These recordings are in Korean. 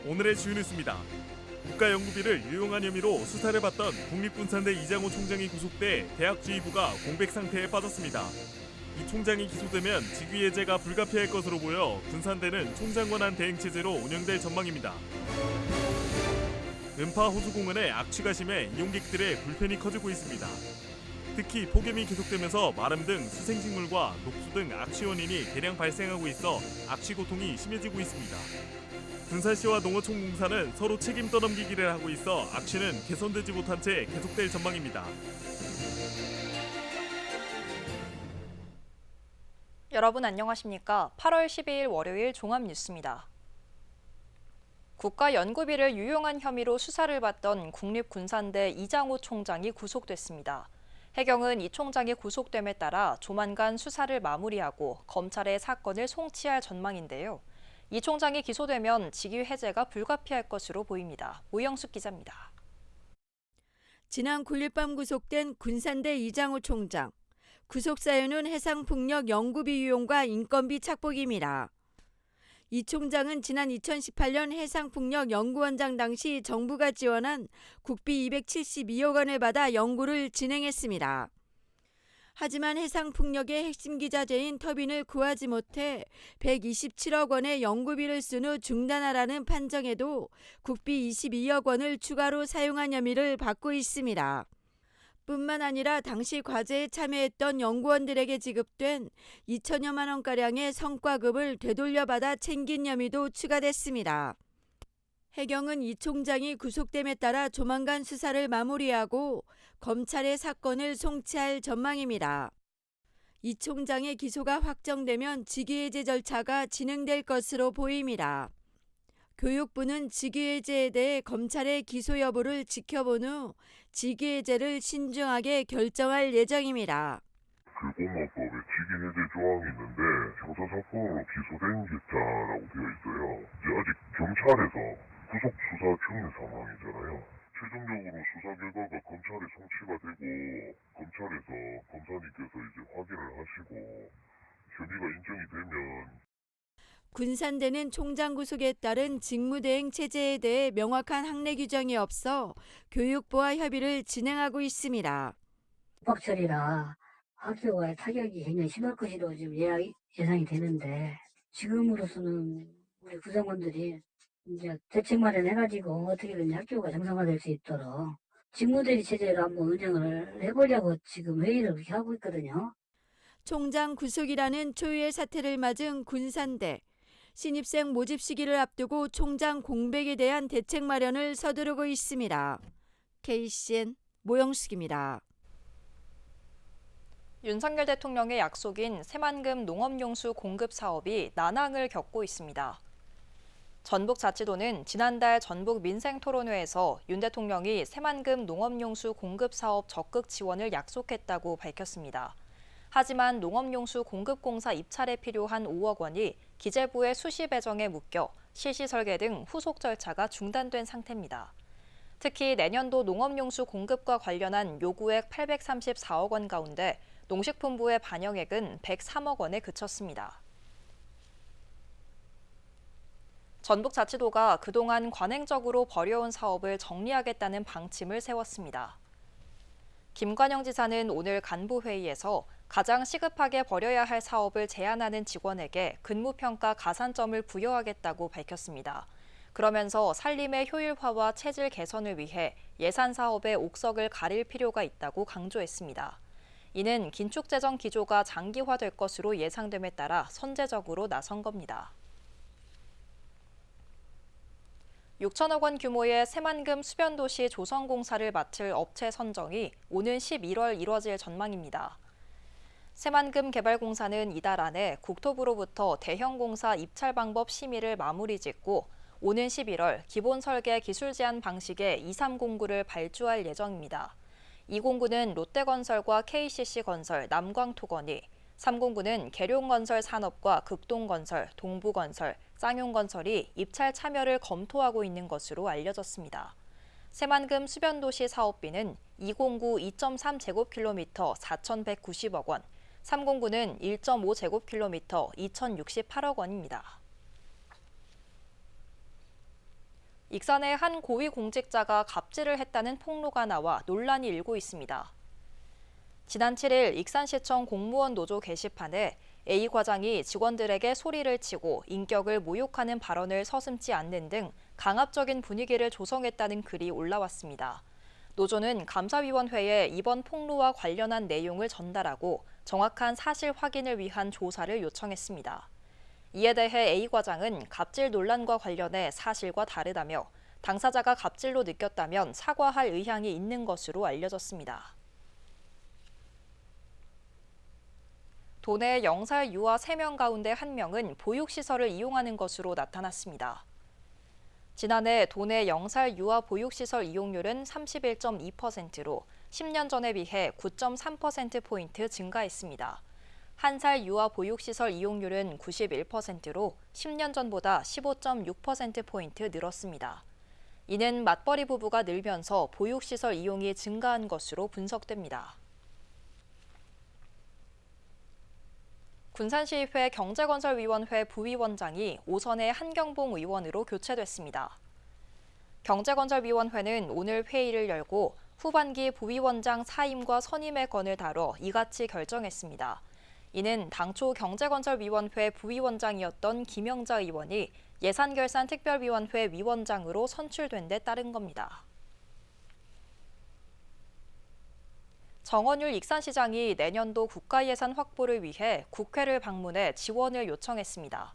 오늘의 주요 뉴스입니다. 국가연구비를 유용한 혐의로 수사를 받던 국립군산대 이장호 총장이 구속돼 대학주의부가 공백 상태에 빠졌습니다. 이 총장이 기소되면 직위해제가 불가피할 것으로 보여 군산대는 총장 권한 대행체제로 운영될 전망입니다. 음파 호수공원의 악취가 심해 이용객들의 불편이 커지고 있습니다. 특히 폭염이 계속되면서 마름 등 수생식물과 녹수 등 악취 원인이 대량 발생하고 있어 악취 고통이 심해지고 있습니다. 군산시와 농어촌공사는 서로 책임 떠넘기기를 하고 있어 악취는 개선되지 못한 채 계속될 전망입니다. 여러분 안녕하십니까? 8월 12일 월요일 종합뉴스입니다. 국가연구비를 유용한 혐의로 수사를 받던 국립군산대 이장호 총장이 구속됐습니다. 해경은 이 총장이 구속됨에 따라 조만간 수사를 마무리하고 검찰에 사건을 송치할 전망인데요. 이 총장이 기소되면 직위 해제가 불가피할 것으로 보입니다. 오영숙 기자입니다. 지난 9일 밤 구속된 군산대 이장호 총장. 구속 사유는 해상폭력 연구비 유용과 인건비 착복입니다. 이 총장은 지난 2018년 해상폭력 연구원장 당시 정부가 지원한 국비 272억 원을 받아 연구를 진행했습니다. 하지만 해상폭력의 핵심 기자재인 터빈을 구하지 못해 127억 원의 연구비를 쓴 후 중단하라는 판정에도 국비 22억 원을 추가로 사용한 혐의를 받고 있습니다. 뿐만 아니라 당시 과제에 참여했던 연구원들에게 지급된 2천여만 원가량의 성과급을 되돌려받아 챙긴 혐의도 추가됐습니다. 해경은 이 총장이 구속됨에 따라 조만간 수사를 마무리하고 검찰에 사건을 송치할 전망입니다. 이 총장의 기소가 확정되면 직위해제 절차가 진행될 것으로 보입니다. 교육부는 직위해제에 대해 검찰의 기소 여부를 지켜본 후 직위해제를 신중하게 결정할 예정입니다. 교통법에 직위해제 조항이 있는데 형사사건으로 기소된 기자라고 되어 있어요. 이제 아직 검찰에서 구속 수사 중인 상황이잖아요. 최종적으로 수사 결과가 검찰에 송치가 되고 검찰에서 검사님께서 이제 확인을 하시고 혐의가 인정이 되면 군산대는 총장 구속에 따른 직무대행 체제에 대해 명확한 항례 규정이 없어 교육부와 협의를 진행하고 있습니다. 입학철이라 학교가 타격이 굉장히 심할 것으로 지금 예상이 되는데 지금으로서는 우리 구성원들이 이제 대책 마련해가지고 어떻게든 학교가 정상화될 수 있도록 직무대리 체제로 한번 운영을 해보려고 지금 회의를 그렇게 하고 있거든요. 총장 구속이라는 초유의 사태를 맞은 군산대. 신입생 모집 시기를 앞두고 총장 공백에 대한 대책 마련을 서두르고 있습니다. KCN 모영숙입니다. 윤석열 대통령의 약속인 새만금 농업용수 공급 사업이 난항을 겪고 있습니다. 전북자치도는 지난달 전북민생토론회에서 윤 대통령이 새만금 농업용수 공급 사업 적극 지원을 약속했다고 밝혔습니다. 하지만 농업용수 공급공사 입찰에 필요한 5억 원이 기재부의 수시 배정에 묶여 실시 설계 등 후속 절차가 중단된 상태입니다. 특히 내년도 농업용수 공급과 관련한 요구액 834억 원 가운데 농식품부의 반영액은 103억 원에 그쳤습니다. 전북자치도가 그동안 관행적으로 벌여온 사업을 정리하겠다는 방침을 세웠습니다. 김관영 지사는 오늘 간부회의에서 가장 시급하게 벌여야 할 사업을 제안하는 직원에게 근무평가 가산점을 부여하겠다고 밝혔습니다. 그러면서 산림의 효율화와 체질 개선을 위해 예산 사업의 옥석을 가릴 필요가 있다고 강조했습니다. 이는 긴축재정 기조가 장기화될 것으로 예상됨에 따라 선제적으로 나선 겁니다. 6천억 원 규모의 새만금 수변도시 조성공사를 맡을 업체 선정이 오는 11월 이뤄질 전망입니다. 새만금 개발공사는 이달 안에 국토부로부터 대형공사 입찰 방법 심의를 마무리 짓고 오는 11월 기본 설계 기술 제안 방식의 2309를 발주할 예정입니다. 209는 롯데건설과 KCC건설, 남광토건이, 309는 계룡건설 산업과 극동건설, 동부건설, 쌍용건설이 입찰 참여를 검토하고 있는 것으로 알려졌습니다. 새만금 수변도시 사업비는 209 2.3제곱킬로미터 4,190억 원, 309는 1.5제곱킬로미터 2,068억 원입니다. 익산의 한 고위공직자가 갑질을 했다는 폭로가 나와 논란이 일고 있습니다. 지난 7일 익산시청 공무원 노조 게시판에 A 과장이 직원들에게 소리를 치고 인격을 모욕하는 발언을 서슴지 않는 등 강압적인 분위기를 조성했다는 글이 올라왔습니다. 노조는 감사위원회에 이번 폭로와 관련한 내용을 전달하고 정확한 사실 확인을 위한 조사를 요청했습니다. 이에 대해 A 과장은 갑질 논란과 관련해 사실과 다르다며 당사자가 갑질로 느꼈다면 사과할 의향이 있는 것으로 알려졌습니다. 도내 영살 유아 3명 가운데 1명은 보육시설을 이용하는 것으로 나타났습니다. 지난해 도내 영살 유아 보육시설 이용률은 31.2%로 10년 전에 비해 9.3%포인트 증가했습니다. 1살 유아 보육시설 이용률은 91%로 10년 전보다 15.6%포인트 늘었습니다. 이는 맞벌이 부부가 늘면서 보육시설 이용이 증가한 것으로 분석됩니다. 군산시의회 경제건설위원회 부위원장이 오선의 한경봉 의원으로 교체됐습니다. 경제건설위원회는 오늘 회의를 열고 후반기 부위원장 사임과 선임의 건을 다뤄 이같이 결정했습니다. 이는 당초 경제건설위원회 부위원장이었던 김영자 의원이 예산결산특별위원회 위원장으로 선출된 데 따른 겁니다. 정원율 익산시장이 내년도 국가예산 확보를 위해 국회를 방문해 지원을 요청했습니다.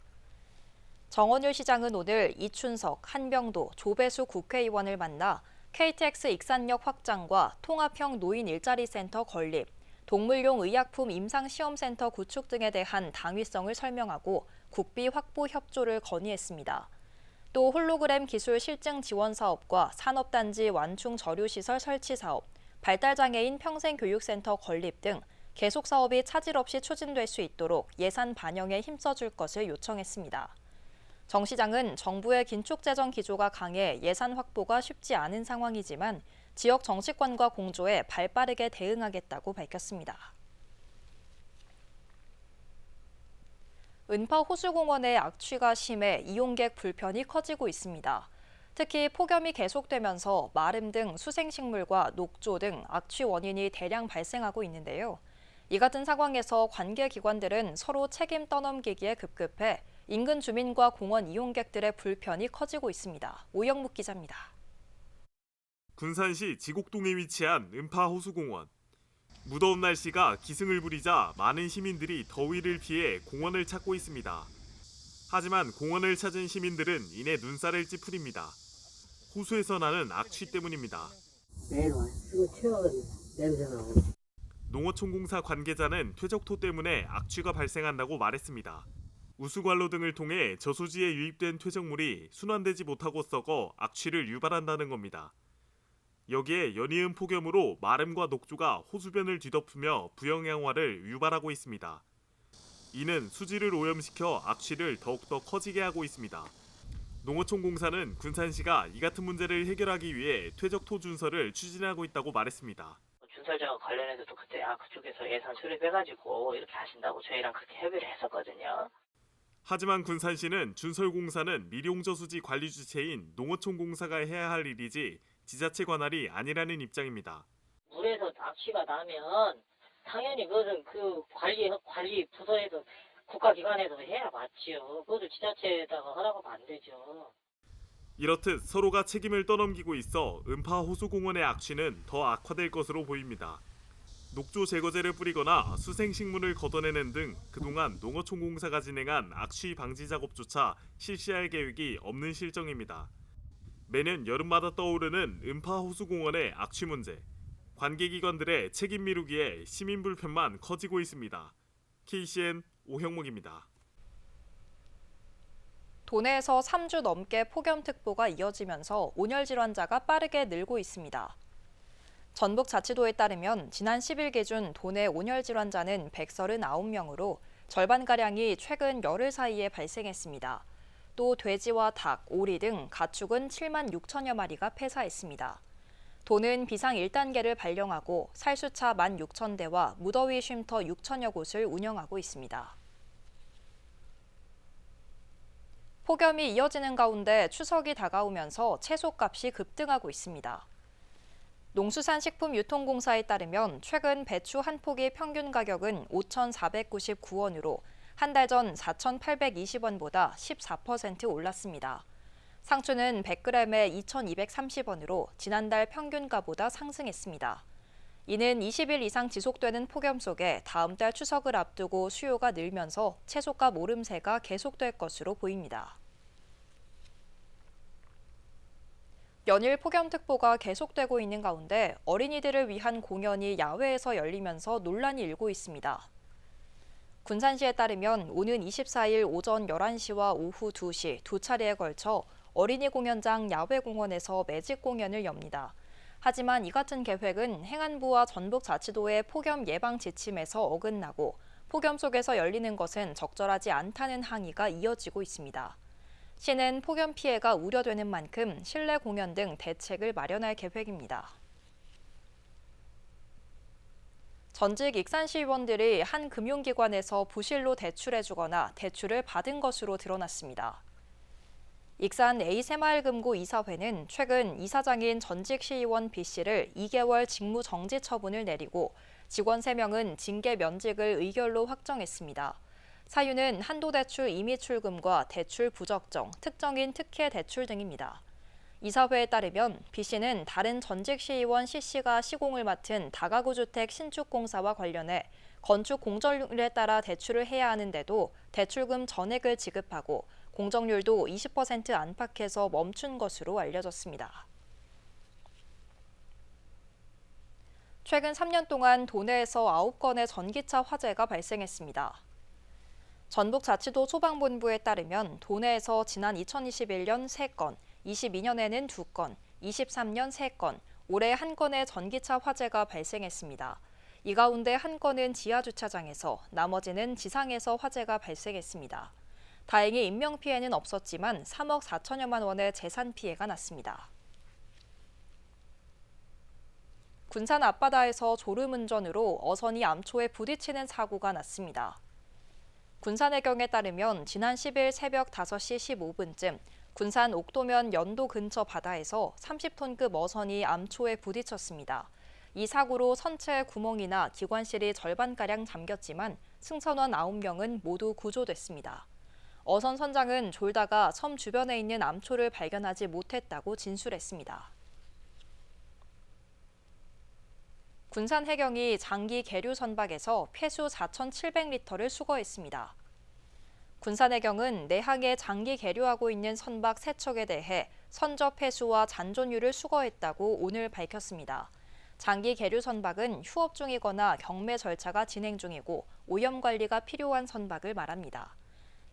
정원율 시장은 오늘 이춘석, 한병도, 조배수 국회의원을 만나 KTX 익산역 확장과 통합형 노인 일자리 센터 건립, 동물용 의약품 임상시험센터 구축 등에 대한 당위성을 설명하고 국비 확보 협조를 건의했습니다. 또 홀로그램 기술 실증 지원 사업과 산업단지 완충 저류시설 설치 사업, 발달장애인 평생교육센터 건립 등 계속 사업이 차질 없이 추진될 수 있도록 예산 반영에 힘써줄 것을 요청했습니다. 정 시장은 정부의 긴축재정 기조가 강해 예산 확보가 쉽지 않은 상황이지만 지역 정치권과 공조해 발빠르게 대응하겠다고 밝혔습니다. 은파 호수공원의 악취가 심해 이용객 불편이 커지고 있습니다. 특히 폭염이 계속되면서 마름 등 수생식물과 녹조 등 악취 원인이 대량 발생하고 있는데요. 이 같은 상황에서 관계기관들은 서로 책임 떠넘기기에 급급해 인근 주민과 공원 이용객들의 불편이 커지고 있습니다. 오영묵 기자입니다. 군산시 지곡동에 위치한 은파호수공원. 무더운 날씨가 기승을 부리자 많은 시민들이 더위를 피해 공원을 찾고 있습니다. 하지만 공원을 찾은 시민들은 이내 눈살을 찌푸립니다. 호수에서 나는 악취 때문입니다. 매일 와요. 이거 치워가지고 냄새나고. 농어촌공사 관계자는 퇴적토 때문에 악취가 발생한다고 말했습니다. 우수관로 등을 통해 저수지에 유입된 퇴적물이 순환되지 못하고 썩어 악취를 유발한다는 겁니다. 여기에 연이은 폭염으로 마름과 녹조가 호수변을 뒤덮으며 부영양화를 유발하고 있습니다. 이는 수질을 오염시켜 악취를 더욱더 커지게 하고 있습니다. 농어촌공사는 군산시가 이 같은 문제를 해결하기 위해 퇴적토 준설을 추진하고 있다고 말했습니다. 준설자와 관련해서도 그때 그쪽에서 예산 수립해가지고 이렇게 하신다고 저희랑 그렇게 협의를 했었거든요. 하지만 군산시는 준설공사는 밀용저수지 관리 주체인 농어촌공사가 해야 할 일이지 지자체 관할이 아니라는 입장입니다. 물에서 악취가 나면 당연히 그것은 그 관리 부서에서 국가기관에서 해야 맞지요. 그것을 지자체에다가 하라고 하면 안 되죠. 이렇듯 서로가 책임을 떠넘기고 있어 은파호수공원의 악취는 더 악화될 것으로 보입니다. 녹조 제거제를 뿌리거나 수생식물을 걷어내는 등 그동안 농어촌공사가 진행한 악취 방지 작업조차 실시할 계획이 없는 실정입니다. 매년 여름마다 떠오르는 은파호수공원의 악취 문제. 관계기관들의 책임 미루기에 시민 불편만 커지고 있습니다. KCN 오형목입니다. 도내에서 3주 넘게 폭염특보가 이어지면서 온열 질환자가 빠르게 늘고 있습니다. 전북자치도에 따르면 지난 10일 기준 도내 온열 질환자는 139명으로 절반가량이 최근 열흘 사이에 발생했습니다. 또 돼지와 닭, 오리 등 가축은 7만 6천여 마리가 폐사했습니다. 도는 비상 1단계를 발령하고 살수차 1만 6천 대와 무더위 쉼터 6천여 곳을 운영하고 있습니다. 폭염이 이어지는 가운데 추석이 다가오면서 채소값이 급등하고 있습니다. 농수산식품유통공사에 따르면 최근 배추 한 포기 평균 가격은 5,499원으로 한 달 전 4,820원보다 14% 올랐습니다. 상추는 100g에 2,230원으로 지난달 평균가보다 상승했습니다. 이는 20일 이상 지속되는 폭염 속에 다음 달 추석을 앞두고 수요가 늘면서 채소값 오름세가 계속될 것으로 보입니다. 연일 폭염특보가 계속되고 있는 가운데 어린이들을 위한 공연이 야외에서 열리면서 논란이 일고 있습니다. 군산시에 따르면 오는 24일 오전 11시와 오후 2시 두 차례에 걸쳐 어린이 공연장 야외공원에서 매직 공연을 엽니다. 하지만 이 같은 계획은 행안부와 전북자치도의 폭염 예방 지침에서 어긋나고 폭염 속에서 열리는 것은 적절하지 않다는 항의가 이어지고 있습니다. 시는 폭염 피해가 우려되는 만큼 실내 공연 등 대책을 마련할 계획입니다. 전직 익산시 의원들이 한 금융기관에서 부실로 대출해주거나 대출을 받은 것으로 드러났습니다. 익산 A새마을금고 이사회는 최근 이사장인 전직 시의원 B씨를 2개월 직무 정지 처분을 내리고 직원 3명은 징계 면직을 의결로 확정했습니다. 사유는 한도대출 임의출금과 대출 부적정, 특정인 특혜 대출 등입니다. 이사회에 따르면 B씨는 다른 전직 시의원 C씨가 시공을 맡은 다가구 주택 신축공사와 관련해 건축 공정률에 따라 대출을 해야 하는데도 대출금 전액을 지급하고 공정률도 20% 안팎에서 멈춘 것으로 알려졌습니다. 최근 3년 동안 도내에서 9건의 전기차 화재가 발생했습니다. 전북자치도 소방본부에 따르면 도내에서 지난 2021년 3건, 22년에는 2건, 23년 3건, 올해 1건의 전기차 화재가 발생했습니다. 이 가운데 1건은 지하주차장에서, 나머지는 지상에서 화재가 발생했습니다. 다행히 인명피해는 없었지만 3억 4천여만 원의 재산 피해가 났습니다. 군산 앞바다에서 졸음운전으로 어선이 암초에 부딪히는 사고가 났습니다. 군산해경에 따르면 지난 10일 새벽 5시 15분쯤 군산 옥도면 연도 근처 바다에서 30톤급 어선이 암초에 부딪혔습니다. 이 사고로 선체에 구멍이나 기관실이 절반가량 잠겼지만 승선원 9명은 모두 구조됐습니다. 어선 선장은 졸다가 섬 주변에 있는 암초를 발견하지 못했다고 진술했습니다. 군산해경이 장기 계류 선박에서 폐수 4,700리터를 수거했습니다. 군산해경은 내항에 장기 계류하고 있는 선박 3척에 대해 선적 폐수와 잔존유를 수거했다고 오늘 밝혔습니다. 장기 계류 선박은 휴업 중이거나 경매 절차가 진행 중이고 오염 관리가 필요한 선박을 말합니다.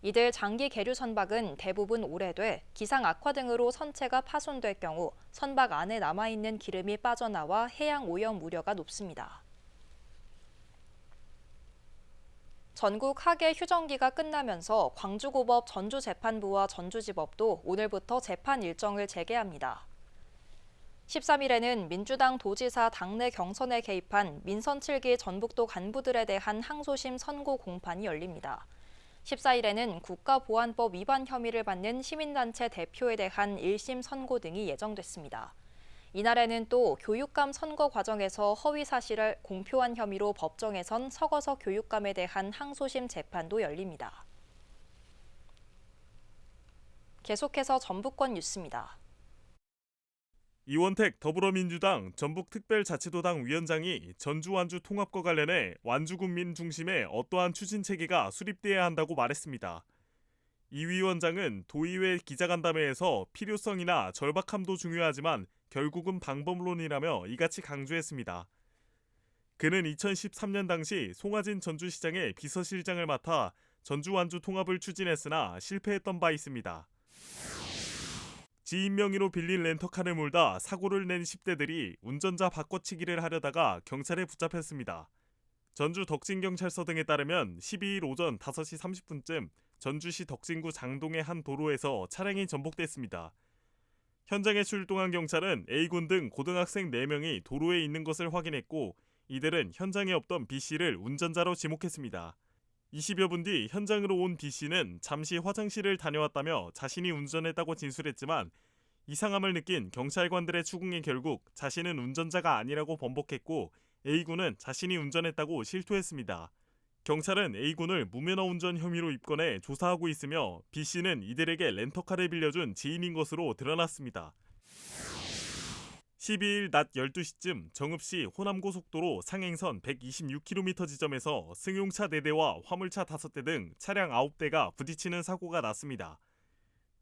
이들 장기 계류 선박은 대부분 오래돼 기상 악화 등으로 선체가 파손될 경우 선박 안에 남아있는 기름이 빠져나와 해양 오염 우려가 높습니다. 전국 하계 휴정기가 끝나면서 광주고법 전주재판부와 전주지법도 오늘부터 재판 일정을 재개합니다. 13일에는 민주당 도지사 당내 경선에 개입한 민선 7기 전북도 간부들에 대한 항소심 선고 공판이 열립니다. 14일에는 국가보안법 위반 혐의를 받는 시민단체 대표에 대한 1심 선고 등이 예정됐습니다. 이날에는 또 교육감 선거 과정에서 허위 사실을 공표한 혐의로 법정에선 서거석 교육감에 대한 항소심 재판도 열립니다. 계속해서 전북권 뉴스입니다. 이원택 더불어민주당 전북특별자치도당 위원장이 전주 완주 통합과 관련해 완주군민 중심의 어떠한 추진 체계가 수립돼야 한다고 말했습니다. 이 위원장은 도의회 기자간담회에서 필요성이나 절박함도 중요하지만 결국은 방법론이라며 이같이 강조했습니다. 그는 2013년 당시 송하진 전주시장의 비서실장을 맡아 전주 완주 통합을 추진했으나 실패했던 바 있습니다. 지인 명의로 빌린 렌터카를 몰다 사고를 낸 10대들이 운전자 바꿔치기를 하려다가 경찰에 붙잡혔습니다. 전주 덕진경찰서 등에 따르면 12일 오전 5시 30분쯤 전주시 덕진구 장동의 한 도로에서 차량이 전복됐습니다. 현장에 출동한 경찰은 A군 등 고등학생 4명이 도로에 있는 것을 확인했고 이들은 현장에 없던 B씨를 운전자로 지목했습니다. 20여 분 뒤 현장으로 온 B씨는 잠시 화장실을 다녀왔다며 자신이 운전했다고 진술했지만 이상함을 느낀 경찰관들의 추궁에 결국 자신은 운전자가 아니라고 번복했고 A군은 자신이 운전했다고 실토했습니다. 경찰은 A군을 무면허 운전 혐의로 입건해 조사하고 있으며 B씨는 이들에게 렌터카를 빌려준 지인인 것으로 드러났습니다. 12일 낮 12시쯤 정읍시 호남고속도로 상행선 126km 지점에서 승용차 4대와 화물차 5대 등 차량 9대가 부딪히는 사고가 났습니다.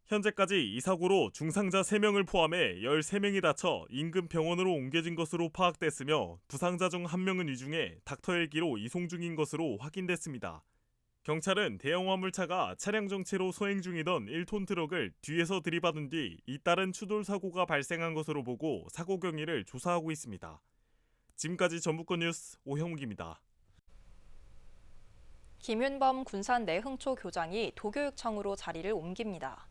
현재까지 이 사고로 중상자 3명을 포함해 13명이 다쳐 인근 병원으로 옮겨진 것으로 파악됐으며 부상자 중 1명은 위중해 닥터 헬기로 이송 중인 것으로 확인됐습니다. 경찰은 대형 화물차가 차량 정체로 소행 중이던 1톤 트럭을 뒤에서 들이받은 뒤 잇따른 추돌 사고가 발생한 것으로 보고 사고 경위를 조사하고 있습니다. 지금까지 전북권 뉴스 오형욱입니다. 김윤범 군산 내흥초 교장이 도교육청으로 자리를 옮깁니다.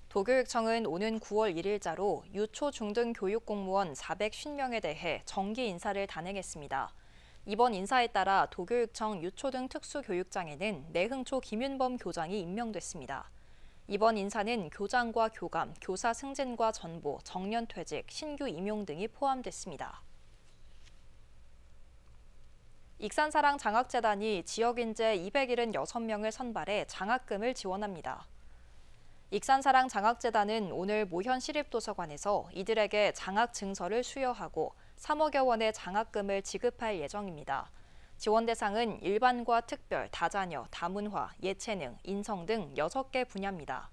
도교육청은 오는 9월 1일자로 유초 중등 교육공무원 450명에 대해 정기 인사를 단행했습니다. 이번 인사에 따라 도교육청 유초등 특수교육장에는 내흥초 김윤범 교장이 임명됐습니다. 이번 인사는 교장과 교감, 교사 승진과 전보, 정년퇴직, 신규 임용 등이 포함됐습니다. 익산사랑 장학재단이 지역인재 276명을 선발해 장학금을 지원합니다. 익산사랑 장학재단은 오늘 모현 시립도서관에서 이들에게 장학 증서를 수여하고 3억여 원의 장학금을 지급할 예정입니다. 지원 대상은 일반과 특별, 다자녀, 다문화, 예체능, 인성 등 6개 분야입니다.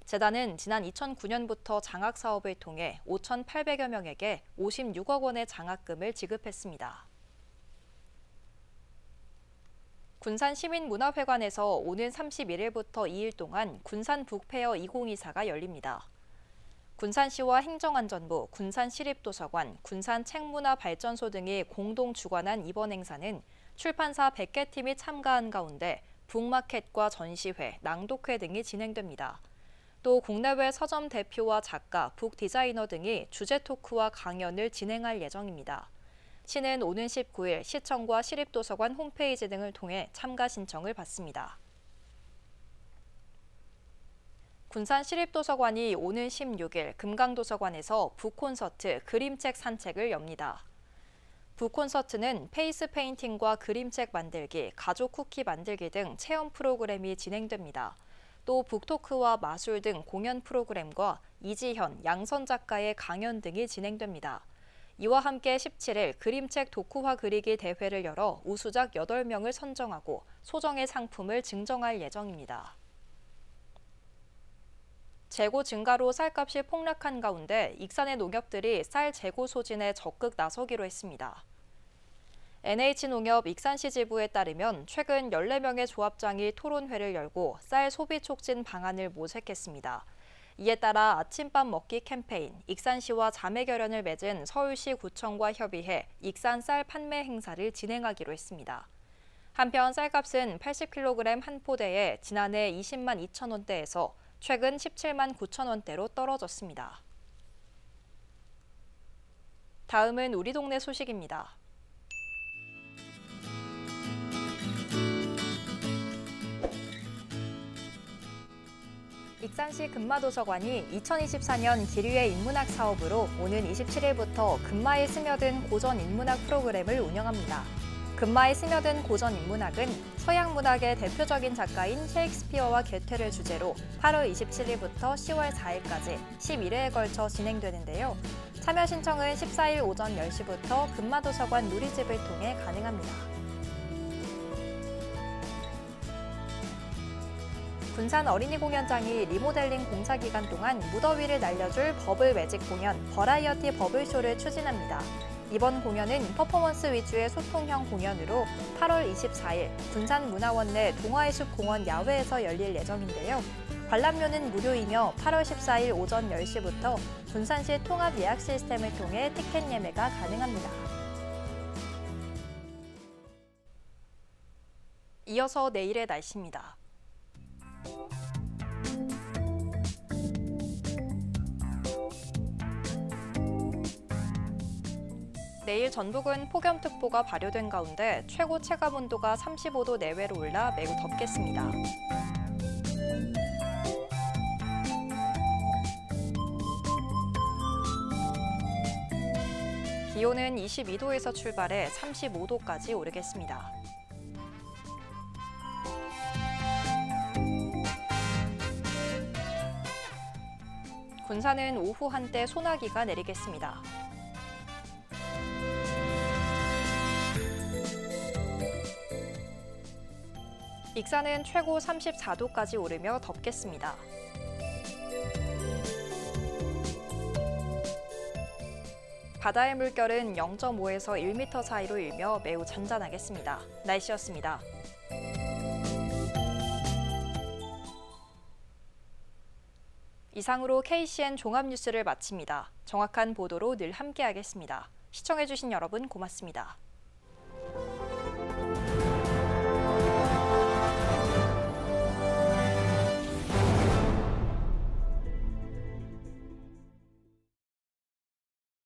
재단은 지난 2009년부터 장학 사업을 통해 5,800여 명에게 56억 원의 장학금을 지급했습니다. 군산시민문화회관에서 오는 31일부터 2일 동안 군산 북페어 2024가 열립니다. 군산시와 행정안전부, 군산시립도서관, 군산책문화발전소 등이 공동 주관한 이번 행사는 출판사 100개 팀이 참가한 가운데 북마켓과 전시회, 낭독회 등이 진행됩니다. 또 국내외 서점 대표와 작가, 북디자이너 등이 주제 토크와 강연을 진행할 예정입니다. 시는 오는 19일 시청과 시립도서관 홈페이지 등을 통해 참가 신청을 받습니다. 군산시립도서관이 오는 16일 금강도서관에서 북콘서트 그림책 산책을 엽니다. 북콘서트는 페이스 페인팅과 그림책 만들기, 가족 쿠키 만들기 등 체험 프로그램이 진행됩니다. 또 북토크와 마술 등 공연 프로그램과 이지현, 양선 작가의 강연 등이 진행됩니다. 이와 함께 17일 그림책 독후화 그리기 대회를 열어 우수작 8명을 선정하고 소정의 상품을 증정할 예정입니다. 재고 증가로 쌀값이 폭락한 가운데 익산의 농협들이 쌀 재고 소진에 적극 나서기로 했습니다. NH농협 익산시 지부에 따르면 최근 14명의 조합장이 토론회를 열고 쌀 소비 촉진 방안을 모색했습니다. 이에 따라 아침밥 먹기 캠페인, 익산시와 자매 결연을 맺은 서울시 구청과 협의해 익산 쌀 판매 행사를 진행하기로 했습니다. 한편 쌀값은 80kg 한 포대에 지난해 20만 2천 원대에서 최근 17만 9천 원대로 떨어졌습니다. 다음은 우리 동네 소식입니다. 익산시 금마도서관이 2024년 기류의 인문학 사업으로 오는 27일부터 금마에 스며든 고전 인문학 프로그램을 운영합니다. 금마에 스며든 고전 인문학은 서양 문학의 대표적인 작가인 셰익스피어와 괴테를 주제로 8월 27일부터 10월 4일까지 11회에 걸쳐 진행되는데요. 참여 신청은 14일 오전 10시부터 금마도서관 누리집을 통해 가능합니다. 군산 어린이 공연장이 리모델링 공사 기간 동안 무더위를 날려줄 버블 매직 공연 버라이어티 버블쇼를 추진합니다. 이번 공연은 퍼포먼스 위주의 소통형 공연으로 8월 24일 군산문화원 내 동화의숲 공원 야외에서 열릴 예정인데요. 관람료는 무료이며 8월 14일 오전 10시부터 군산시 통합 예약 시스템을 통해 티켓 예매가 가능합니다. 이어서 내일의 날씨입니다. 내일 전북은 폭염특보가 발효된 가운데 최고 체감 온도가 35도 내외로 올라 매우 덥겠습니다. 기온은 22도에서 출발해 35도까지 오르겠습니다. 군산은 오후 한때 소나기가 내리겠습니다. 익산은 최고 34도까지 오르며 덥겠습니다. 바다의 물결은 0.5에서 1m 사이로 일며 매우 잔잔하겠습니다. 날씨였습니다. 이상으로 KCN 종합뉴스를 마칩니다. 정확한 보도로 늘 함께하겠습니다. 시청해주신 여러분 고맙습니다.